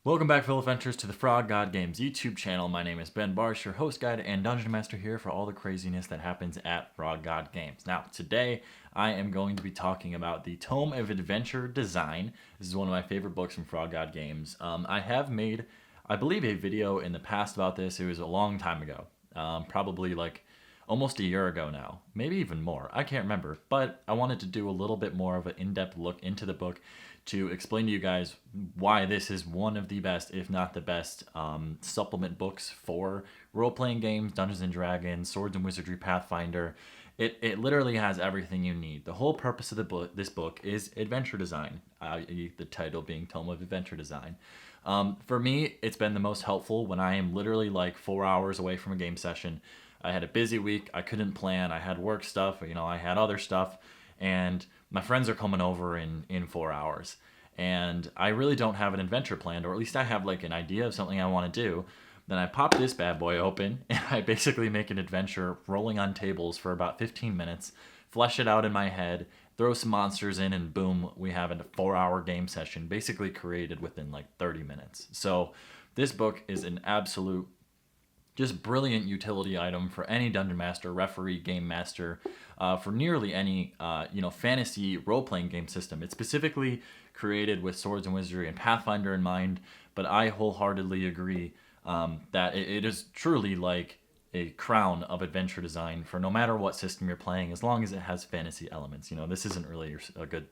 Welcome back, fellow adventurers, to the Frog God Games YouTube channel. My name is Ben Barsh, your host, guide, and dungeon master here for all the craziness that happens at Frog God Games. Now, today I am going to be talking about the Tome of Adventure Design. This is one of my favorite books from Frog God Games. I have made, I believe, a video in the past about this. It was a long time ago, probably like almost a year ago now, maybe even more. I can't remember, but I wanted to do a little bit more of an in-depth look into the book to explain to you guys why this is one of the best, if not the best, supplement books for role-playing games, Dungeons & Dragons, Swords and Wizardry, Pathfinder. It literally has everything you need. The whole purpose of this book is adventure design, the title being Tome of Adventure Design. For me, it's been the most helpful when I am literally like 4 hours away from a game session. I had a busy week, I couldn't plan, I had work stuff, I had other stuff, and my friends are coming over in 4 hours. And I really don't have an adventure planned, or at least I have like an idea of something I want to do. Then I pop this bad boy open, and I basically make an adventure rolling on tables for about 15 minutes, flesh it out in my head, throw some monsters in, and boom, we have a 4-hour game session basically created within like 30 minutes. So this book is an absolute just brilliant utility item for any dungeon master, referee, game master, for nearly any fantasy role-playing game system. It's specifically created with Swords and Wizardry and Pathfinder in mind, but I wholeheartedly agree that it is truly like a crown of adventure design for no matter what system you're playing, as long as it has fantasy elements. This isn't really a good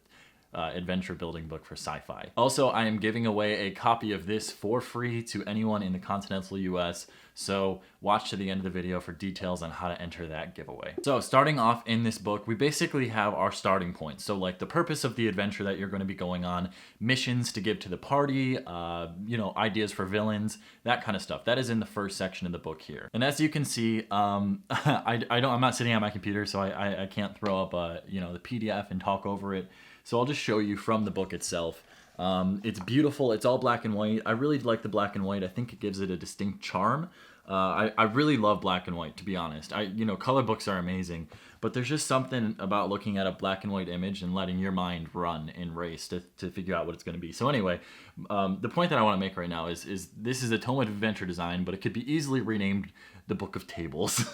adventure building book for sci-fi. Also, I am giving away a copy of this for free to anyone in the continental US, so watch to the end of the video for details on how to enter that giveaway. So starting off in this book, we basically have our starting point. So like the purpose of the adventure that you're going to be going on, missions to give to the party, ideas for villains, that kind of stuff. That is in the first section of the book here. And as you can see, I'm not sitting at my computer, so I can't throw up the PDF and talk over it. So I'll just show you from the book itself. It's beautiful. It's all black and white. I really like the black and white. I think it gives it a distinct charm. I really love black and white, to be honest. Color books are amazing, but there's just something about looking at a black and white image and letting your mind run and race to figure out what it's going to be. So anyway, the point that I want to make right now is this is a Tome of Adventure Design, but it could be easily renamed the Book of Tables.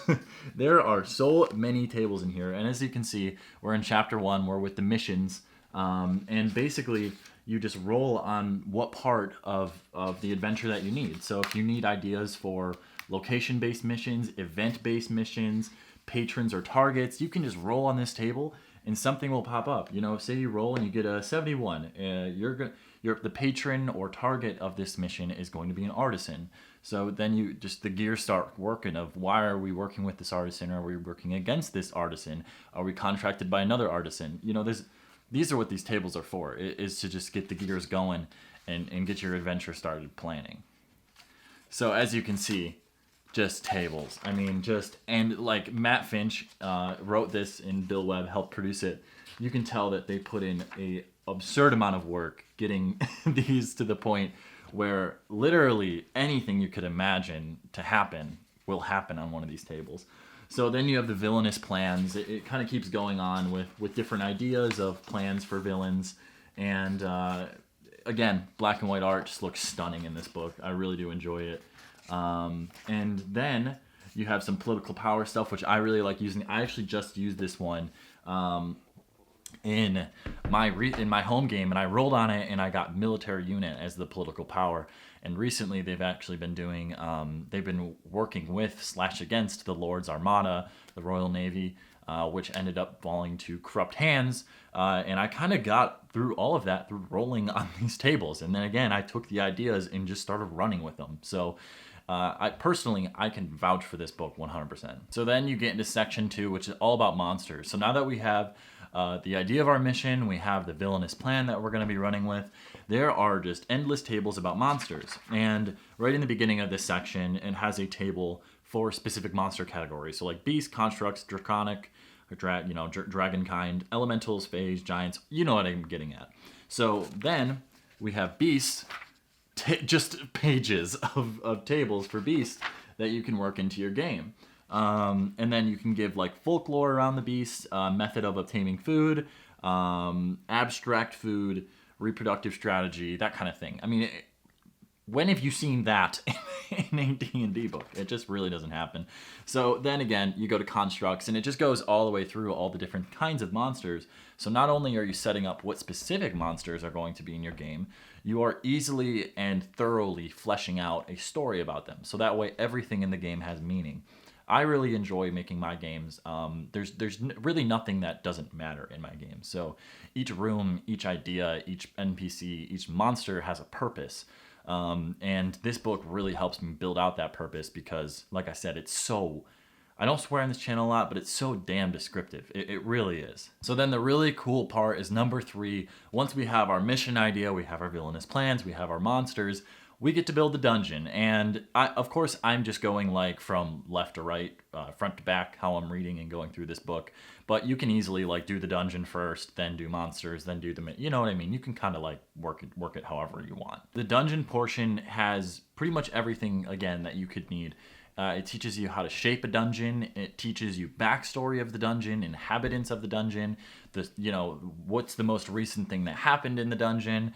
There are so many tables in here, and as you can see, we're in chapter 1. We're with the missions. And basically, you just roll on what part of the adventure that you need. So if you need ideas for location-based missions, event-based missions, patrons or targets, you can just roll on this table and something will pop up. Say you roll and you get a 71. The patron or target of this mission is going to be an artisan. So then the gears start working of why are we working with this artisan? Are we working against this artisan? Are we contracted by another artisan? These are what these tables are for, is to just get the gears going and get your adventure started planning. So as you can see, just tables. And like Matt Finch wrote this and Bill Webb helped produce it. You can tell that they put in a absurd amount of work getting these to the point where literally anything you could imagine to happen will happen on one of these tables. So then you have the villainous plans. It kind of keeps going on with different ideas of plans for villains. And again, black and white art just looks stunning in this book. I really do enjoy it. And then you have some political power stuff, which I really like using. I actually just used this one in my home game, and I rolled on it, and I got military unit as the political power. And recently, they've actually been doing, they've been working with / against the Lord's Armada, the Royal Navy, which ended up falling to corrupt hands. And I kind of got through all of that through rolling on these tables. And then again, I took the ideas and just started running with them. So I can vouch for this book 100%. So then you get into section 2, which is all about monsters. So now that we have the idea of our mission, we have the villainous plan that we're going to be running with, there are just endless tables about monsters. And right in the beginning of this section, it has a table for specific monster categories. So like beast, constructs, draconic, dragon kind, elementals, phase, giants. You know what I'm getting at. So then we have beasts, just pages of tables for beasts that you can work into your game. And then you can give like folklore around the beast, method of obtaining food, abstract food, reproductive strategy, that kind of thing. when have you seen that in a D&D book? It just really doesn't happen. So then again, you go to constructs, and it just goes all the way through all the different kinds of monsters. So not only are you setting up what specific monsters are going to be in your game, you are easily and thoroughly fleshing out a story about them. So that way everything in the game has meaning. I really enjoy making my games. There's really nothing that doesn't matter in my game. So each room, each idea, each NPC, each monster has a purpose. And this book really helps me build out that purpose because, like I said, it's so... I don't swear on this channel a lot, but it's so damn descriptive. It really is. So then the really cool part is number 3. Once we have our mission idea, we have our villainous plans, we have our monsters, we get to build the dungeon. And of course, I'm just going like from left to right, front to back, how I'm reading and going through this book. But you can easily like do the dungeon first, then do monsters, then do the, you know what I mean? You can kind of like work it however you want. The dungeon portion has pretty much everything, again, that you could need. It teaches you how to shape a dungeon. It teaches you backstory of the dungeon, inhabitants of the dungeon, what's the most recent thing that happened in the dungeon.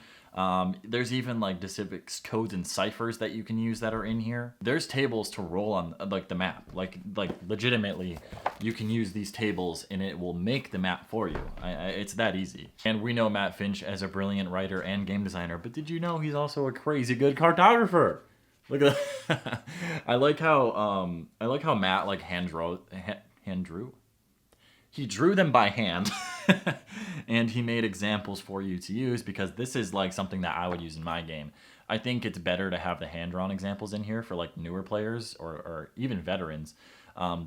There's even like specific codes and ciphers that you can use that are in here. There's tables to roll on like the map. Like legitimately, you can use these tables and it will make the map for you. It's that easy. And we know Matt Finch as a brilliant writer and game designer, but did you know he's also a crazy good cartographer? Look at that. I like how Matt like hand drew. He drew them by hand and he made examples for you to use because this is like something that I would use in my game. I think it's better to have the hand-drawn examples in here for like newer players or even veterans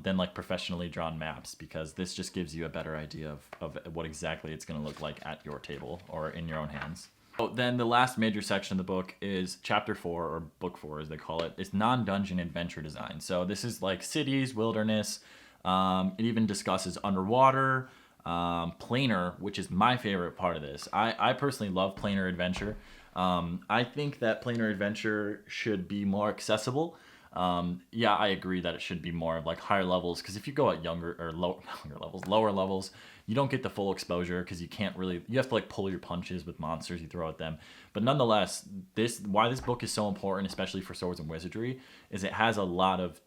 than like professionally drawn maps because this just gives you a better idea of what exactly it's going to look like at your table or in your own hands. So then the last major section of the book is chapter 4, or book 4 as they call it. It's non-dungeon adventure design. So this is like cities, wilderness. It even discusses underwater, planar, which is my favorite part of this. I personally love planar adventure. I think that planar adventure should be more accessible. Yeah, I agree that it should be more of like higher levels because if you go at lower levels, you don't get the full exposure because you have to like pull your punches with monsters you throw at them. But nonetheless, why this book is so important, especially for Swords and Wizardry, is it has a lot of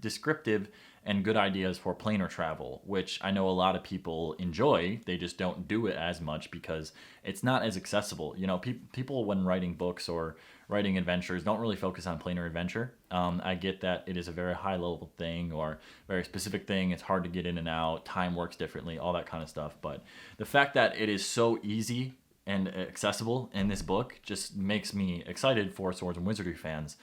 descriptive and good ideas for planar travel, which I know a lot of people enjoy. They just don't do it as much because it's not as accessible. You know, people when writing books or writing adventures don't really focus on planar adventure. I get that it is a very high level thing or very specific thing. It's hard to get in and out. Time works differently, all that kind of stuff. But the fact that it is so easy and accessible in this book just makes me excited for Swords and Wizardry fans.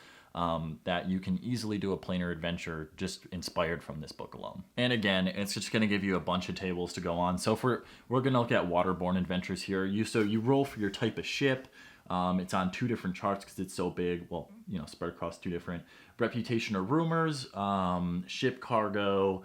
That you can easily do a planar adventure just inspired from this book alone. And again, it's just going to give you a bunch of tables to go on. So we're going to look at Waterborne adventures here. You roll for your type of ship. It's on 2 different charts because it's so big. Well, spread across 2 different reputation or rumors, ship cargo,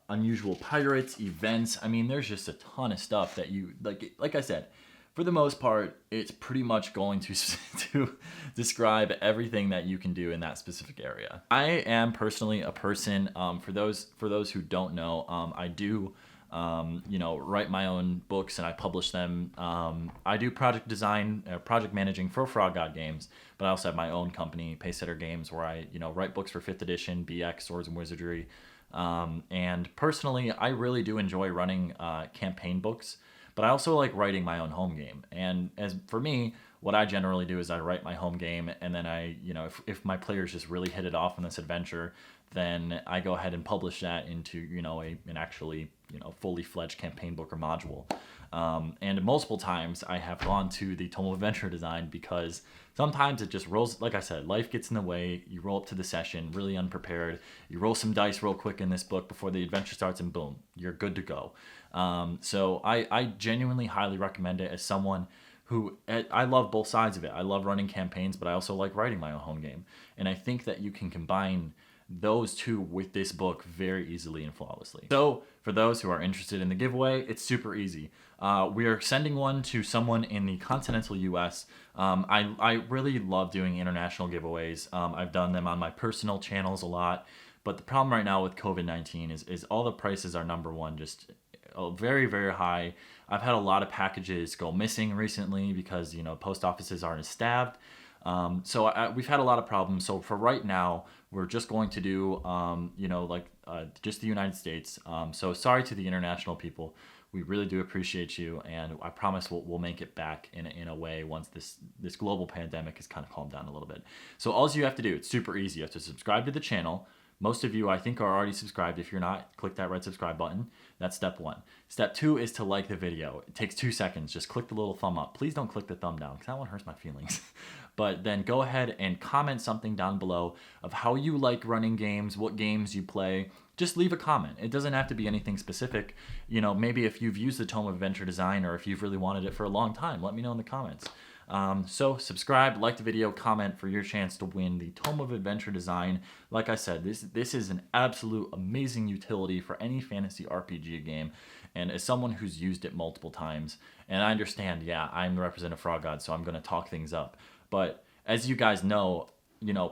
unusual pirates, events. I mean, there's just a ton of stuff that you like I said, for the most part, it's pretty much going to describe everything that you can do in that specific area. I am personally a person, for those who don't know, I do write my own books and I publish them. I do project design, project managing for Frog God Games, but I also have my own company, Pacesetter Games, where I write books for 5th edition, BX, Swords and Wizardry. And personally, I really do enjoy running campaign books. But I also like writing my own home game. And as for me, what I generally do is I write my home game, and then if my players just really hit it off on this adventure, then I go ahead and publish that into an actually fully fledged campaign book or module. And multiple times I have gone to the Tome of Adventure Design because sometimes it just rolls. Like I said, life gets in the way. You roll up to the session really unprepared. You roll some dice real quick in this book before the adventure starts, and boom, you're good to go. So I genuinely highly recommend it as someone who, I love both sides of it. I love running campaigns, but I also like writing my own home game. And I think that you can combine those two with this book very easily and flawlessly. So for those who are interested in the giveaway, it's super easy. We are sending one to someone in the continental US. I really love doing international giveaways. I've done them on my personal channels a lot, but the problem right now with COVID-19 is all the prices are, number one, just very, very high. I've had a lot of packages go missing recently because, post offices aren't staffed. We've had a lot of problems. So for right now, we're just going to do, just the United States. So sorry to the international people. We really do appreciate you, and I promise we'll make it back in a way once this global pandemic has kind of calmed down a little bit. So all you have to do, it's super easy. You have to subscribe to the channel. Most of you, I think, are already subscribed. If you're not, click that red subscribe button. That's step 1. Step 2 is to like the video. It takes 2 seconds. Just click the little thumb up. Please don't click the thumb down because that one hurts my feelings. But then go ahead and comment something down below of how you like running games, what games you play. Just leave a comment. It doesn't have to be anything specific. Maybe if you've used the Tome of Adventure Design or if you've really wanted it for a long time, let me know in the comments. So subscribe, like the video, comment for your chance to win the Tome of Adventure Design. Like I said, this is an absolute amazing utility for any fantasy RPG game. And as someone who's used it multiple times, and I understand, yeah, I'm the representative Frog God, so I'm going to talk things up. But as you guys know,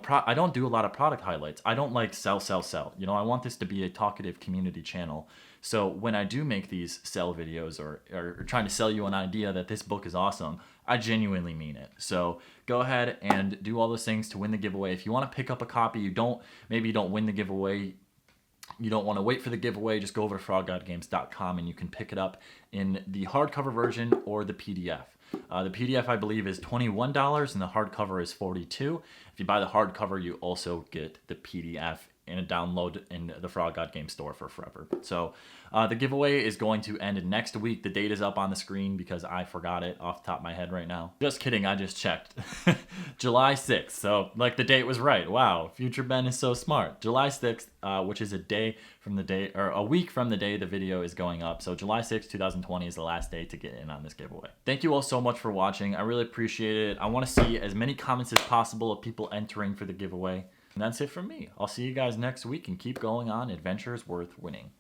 I don't do a lot of product highlights. I don't like sell. I want this to be a talkative community channel. So when I do make these sell videos or trying to sell you an idea that this book is awesome, I genuinely mean it. So go ahead and do all those things to win the giveaway. If you want to pick up a copy, maybe you don't win the giveaway, you don't want to wait for the giveaway, just go over to froggodgames.com and you can pick it up in the hardcover version or the PDF. The PDF, I believe, is $21 and the hardcover is $42. If you buy the hardcover, you also get the PDF in a download in the Frog God Game store for forever. So the giveaway is going to end next week. The date is up on the screen because I forgot it off the top of my head right now. Just kidding, I just checked. July 6th. So the date was right. Wow, future Ben is so smart. July 6th, which is a week from the day the video is going up. So July 6th, 2020 is the last day to get in on this giveaway. Thank you all so much for watching. I really appreciate it. I want to see as many comments as possible of people entering for the giveaway. And that's it from me. I'll see you guys next week and keep going on adventures worth winning.